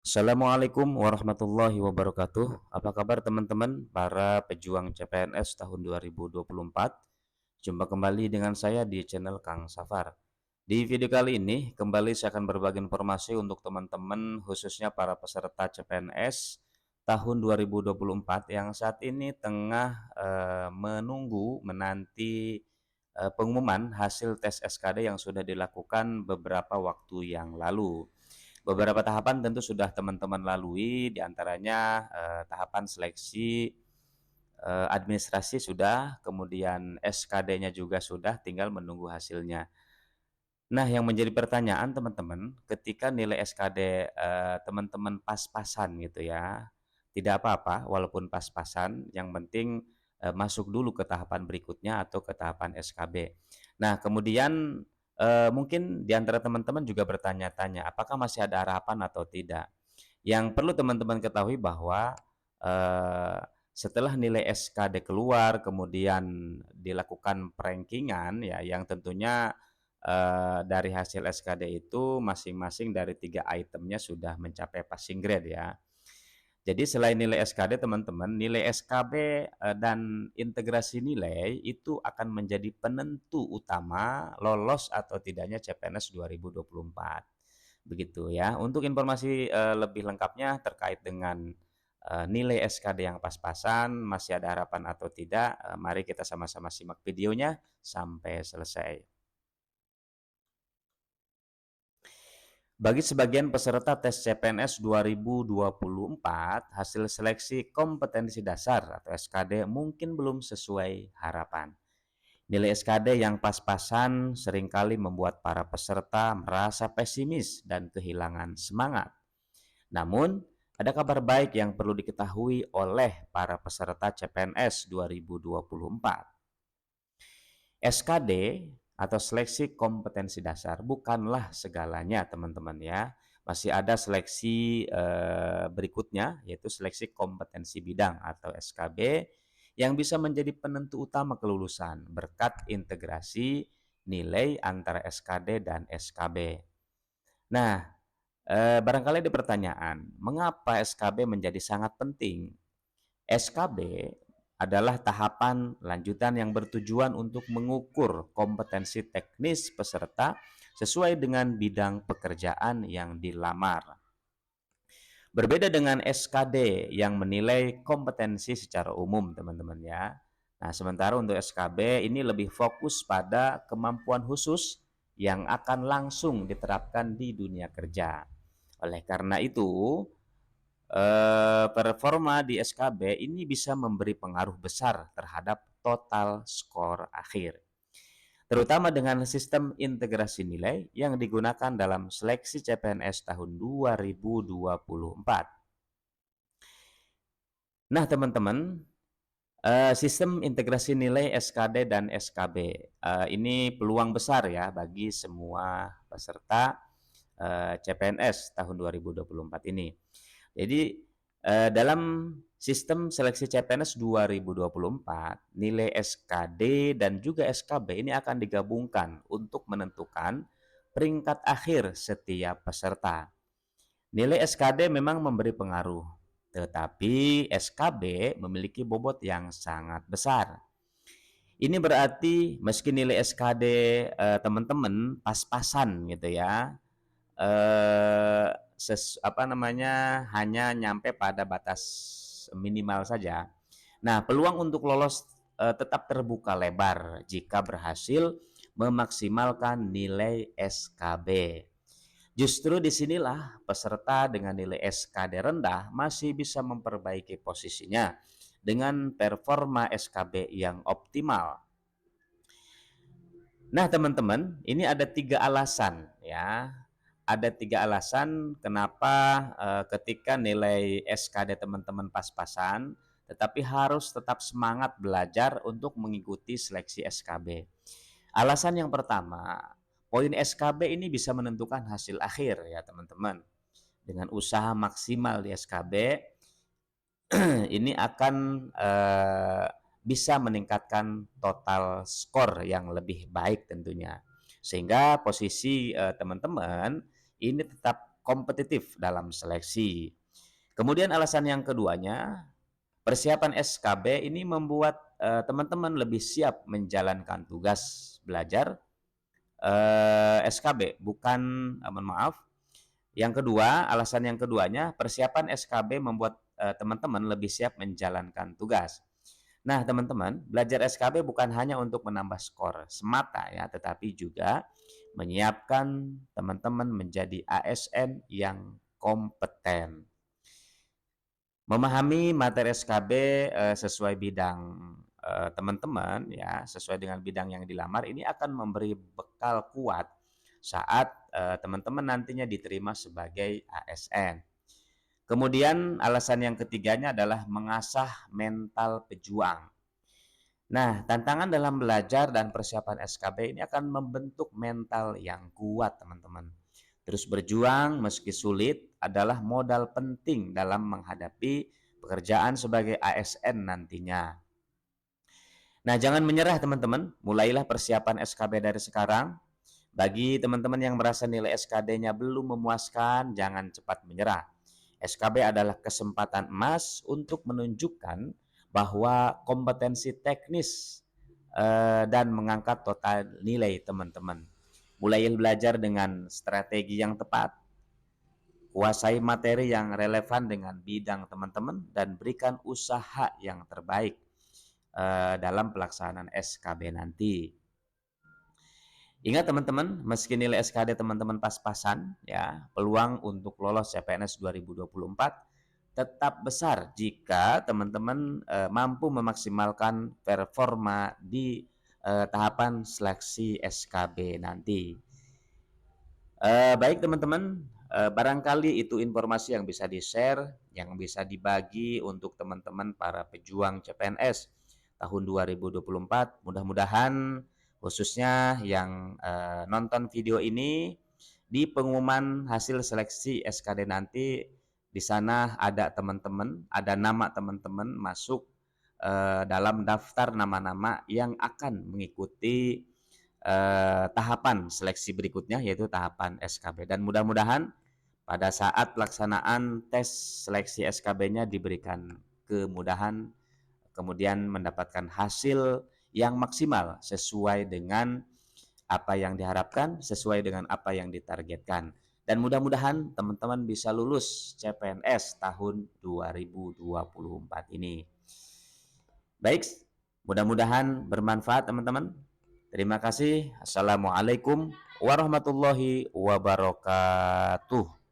Assalamualaikum warahmatullahi wabarakatuh. Apa kabar teman-teman para pejuang CPNS tahun 2024? Jumpa kembali dengan saya di channel Kang Safar. Di video kali ini kembali saya akan berbagi informasi untuk teman-teman khususnya para peserta CPNS tahun 2024 yang saat ini tengah menanti pengumuman hasil tes SKD yang sudah dilakukan beberapa waktu yang lalu. Beberapa tahapan tentu sudah teman-teman lalui, diantaranya tahapan seleksi administrasi sudah, kemudian SKD-nya juga sudah, tinggal menunggu hasilnya. Nah, yang menjadi pertanyaan teman-teman, ketika nilai SKD teman-teman pas-pasan gitu ya, tidak apa-apa walaupun pas-pasan, yang penting masuk dulu ke tahapan berikutnya atau ke tahapan SKB. Nah, kemudian mungkin di antara teman-teman juga bertanya-tanya, apakah masih ada harapan atau tidak? Yang perlu teman-teman ketahui bahwa eh, setelah nilai SKD keluar, kemudian dilakukan perankingan ya, yang tentunya dari hasil SKD itu masing-masing dari 3 itemnya sudah mencapai passing grade ya. Jadi selain nilai SKD teman-teman, nilai SKB dan integrasi nilai itu akan menjadi penentu utama lolos atau tidaknya CPNS 2024. Begitu ya. Untuk informasi lebih lengkapnya terkait dengan nilai SKD yang pas-pasan, masih ada harapan atau tidak, mari kita sama-sama simak videonya sampai selesai. Bagi sebagian peserta tes CPNS 2024, hasil seleksi kompetensi dasar atau SKD mungkin belum sesuai harapan. Nilai SKD yang pas-pasan seringkali membuat para peserta merasa pesimis dan kehilangan semangat. Namun, ada kabar baik yang perlu diketahui oleh para peserta CPNS 2024. SKD atau seleksi kompetensi dasar bukanlah segalanya teman-teman ya. Masih ada seleksi berikutnya yaitu seleksi kompetensi bidang atau SKB yang bisa menjadi penentu utama kelulusan berkat integrasi nilai antara SKD dan SKB. Nah, barangkali ada pertanyaan, mengapa SKB menjadi sangat penting? SKB adalah tahapan lanjutan yang bertujuan untuk mengukur kompetensi teknis peserta sesuai dengan bidang pekerjaan yang dilamar. Berbeda dengan SKD yang menilai kompetensi secara umum, teman-teman ya. Nah, sementara untuk SKB ini lebih fokus pada kemampuan khusus yang akan langsung diterapkan di dunia kerja. Oleh karena itu, performa di SKB ini bisa memberi pengaruh besar terhadap total skor akhir, terutama dengan sistem integrasi nilai yang digunakan dalam seleksi CPNS tahun 2024. Nah, teman-teman, sistem integrasi nilai SKD dan SKB ini peluang besar ya bagi semua peserta CPNS tahun 2024 ini. Jadi dalam sistem seleksi CPNS 2024, nilai SKD dan juga SKB ini akan digabungkan untuk menentukan peringkat akhir setiap peserta. Nilai SKD memang memberi pengaruh, tetapi SKB memiliki bobot yang sangat besar. Ini berarti meski nilai SKD teman-teman pas-pasan gitu ya, hanya nyampe pada batas minimal saja. Nah, peluang untuk lolos tetap terbuka lebar jika berhasil memaksimalkan nilai SKB. Justru disinilah peserta dengan nilai SKD rendah masih bisa memperbaiki posisinya dengan performa SKB yang optimal. Nah, teman-teman, ini ada 3 alasan ya. Ada 3 alasan kenapa ketika nilai SKD teman-teman pas-pasan, tetapi harus tetap semangat belajar untuk mengikuti seleksi SKB. Alasan yang pertama, poin SKB ini bisa menentukan hasil akhir ya teman-teman. Dengan usaha maksimal di SKB, ini akan bisa meningkatkan total skor yang lebih baik tentunya. Sehingga posisi teman-teman ini tetap kompetitif dalam seleksi. Kemudian alasan yang keduanya, persiapan SKB ini membuat teman-teman lebih siap menjalankan tugas belajar SKB, bukan mohon maaf. Yang kedua, alasan yang keduanya, persiapan SKB membuat teman-teman lebih siap menjalankan tugas. Nah, teman-teman, belajar SKB bukan hanya untuk menambah skor semata ya, tetapi juga menyiapkan teman-teman menjadi ASN yang kompeten. Memahami materi SKB sesuai bidang teman-teman ya, sesuai dengan bidang yang dilamar ini akan memberi bekal kuat saat teman-teman nantinya diterima sebagai ASN. Kemudian alasan yang ketiganya adalah mengasah mental pejuang. Nah, tantangan dalam belajar dan persiapan SKB ini akan membentuk mental yang kuat, teman-teman. Terus berjuang meski sulit adalah modal penting dalam menghadapi pekerjaan sebagai ASN nantinya. Nah, jangan menyerah teman-teman. Mulailah persiapan SKB dari sekarang. Bagi teman-teman yang merasa nilai SKD-nya belum memuaskan, jangan cepat menyerah. SKB adalah kesempatan emas untuk menunjukkan bahwa kompetensi teknis dan mengangkat total nilai teman-teman. Mulai belajar dengan strategi yang tepat, kuasai materi yang relevan dengan bidang teman-teman, dan berikan usaha yang terbaik dalam pelaksanaan SKB nanti. Ingat teman-teman, meski nilai SKD teman-teman pas-pasan, ya, peluang untuk lolos CPNS 2024 tetap besar jika teman-teman mampu memaksimalkan performa di tahapan seleksi SKB nanti. Baik teman-teman, barangkali itu informasi yang bisa di-share, yang bisa dibagi untuk teman-teman para pejuang CPNS tahun 2024. Mudah-mudahan khususnya yang nonton video ini, di pengumuman hasil seleksi SKD nanti, di sana ada teman-teman, ada nama teman-teman masuk dalam daftar nama-nama yang akan mengikuti tahapan seleksi berikutnya, yaitu tahapan SKB. Dan mudah-mudahan pada saat pelaksanaan tes seleksi SKB-nya diberikan kemudahan, kemudian mendapatkan hasil yang maksimal sesuai dengan apa yang diharapkan, sesuai dengan apa yang ditargetkan. Dan mudah-mudahan teman-teman bisa lulus CPNS tahun 2024 ini. Baik, mudah-mudahan bermanfaat teman-teman. Terima kasih. Assalamualaikum warahmatullahi wabarakatuh.